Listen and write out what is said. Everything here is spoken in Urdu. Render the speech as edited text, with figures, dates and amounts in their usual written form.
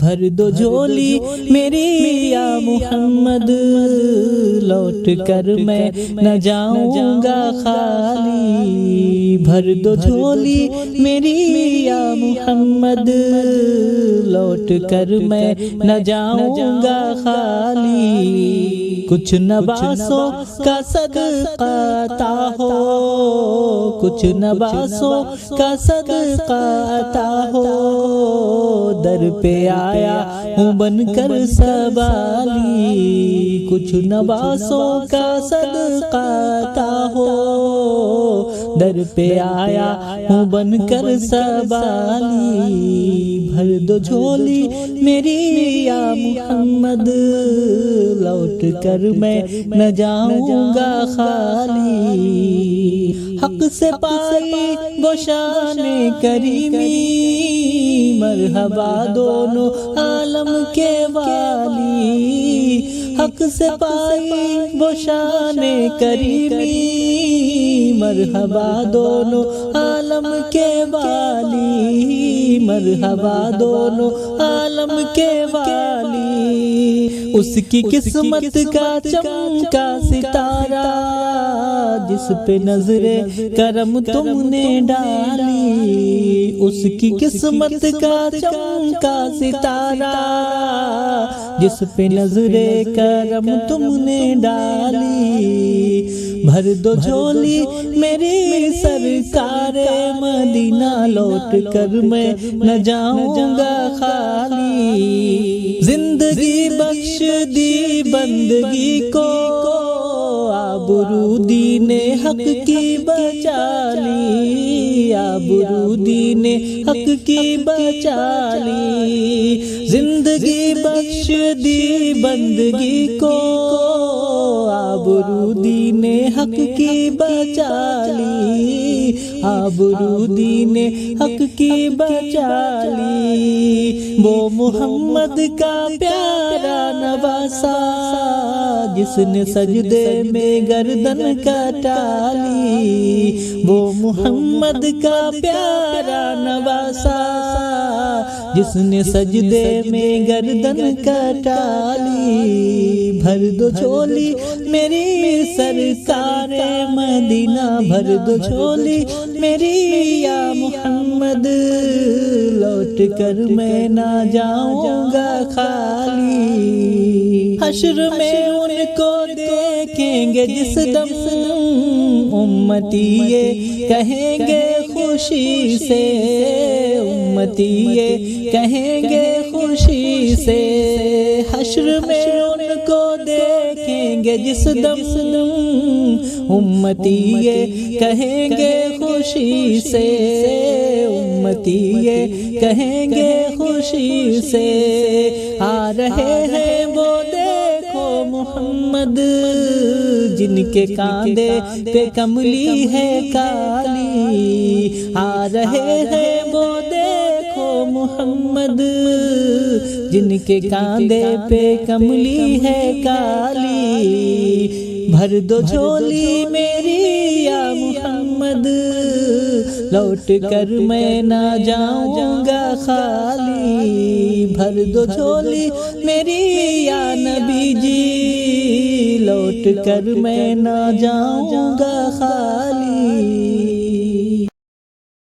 بھر دو جھولی میری یا محمد، لوٹ کر میں نہ جاؤں گا خالی۔ بھر دو جھولی میری یا محمد، لوٹ کر میں نہ جاؤں گا خالی۔ کچھ نواسوں کا صدقہ عطا ہو، کچھ نواسوں کا صدقہ عطا ہو، در پہ آیا ہوں بن کر سوالی۔ کچھ نواسوں کا صدقہ عطا ہو، در پہ آیا ہوں بن کر سوالی۔ بھر دو جھولی میری یا محمد، لوٹ کر میں نہ جاؤں گا خالی۔ حق سے پائی وہ شان کریمی، مرحبا دونوں عالم کے والی۔ حق سے پائی وہ شان کریمی، مرحبا دونوں عالم کے والی، مرحبا دونوں عالم کے والی۔ اس کی قسمت کا چمکا ستارہ، جس پہ نظر کرم تم نے ڈالی۔ اس کی قسمت کا چمکا ستارہ، جس پہ نظر کرم تم نے ڈالی۔ بھر دو جھولی میری سرکار مدینہ، لوٹ کر میں نہ جاؤں گا خالی۔ زندگی بخش دی بندگی کو، آبرو دین حق کی بچا لی، آبرو دین حق کی بچا لی۔ زندگی بخش دی بندگی کو، آبرو دین حق کی بچا لی، آبرو دین حق کی بچا لی۔ وہ محمد کا پیارا نواسا، جس نے سجدے میں گردن کٹا لی۔ وہ محمد کا پیارا نواسا، جس نے سجدے میں گردن کٹا لی۔ بھر دو جھولی میری سرکار مدینہ، بھر دو جھولی میری یا محمد، لوٹ کر میں نہ جاؤں گا خالی۔ حشر میں ان کو دیکھیں گے جس دم، امتی یہ کہیں گے خوشی سے، امتی یہ کہیں گے خوشی سے۔ حشر میں ان کو دیکھیں گے جس دم، امتی یہ کہیں گے خوشی سے، امتی یہ کہیں گے خوشی سے۔ آ رہے ہیں وہ دیکھو محمد، جن کے کاندھے پہ کملی ہے کالی۔ آ رہے ہیں وہ دیکھو محمد، جن کے کاندھے پہ کملی ہے کالی۔ بھر دو جھولی میری یا محمد، لوٹ کر میں نہ جاؤں گا خالی۔ بھر دو جھولی میری یا نبی جی، لوٹ کر میں نہ جاؤں گا خالی۔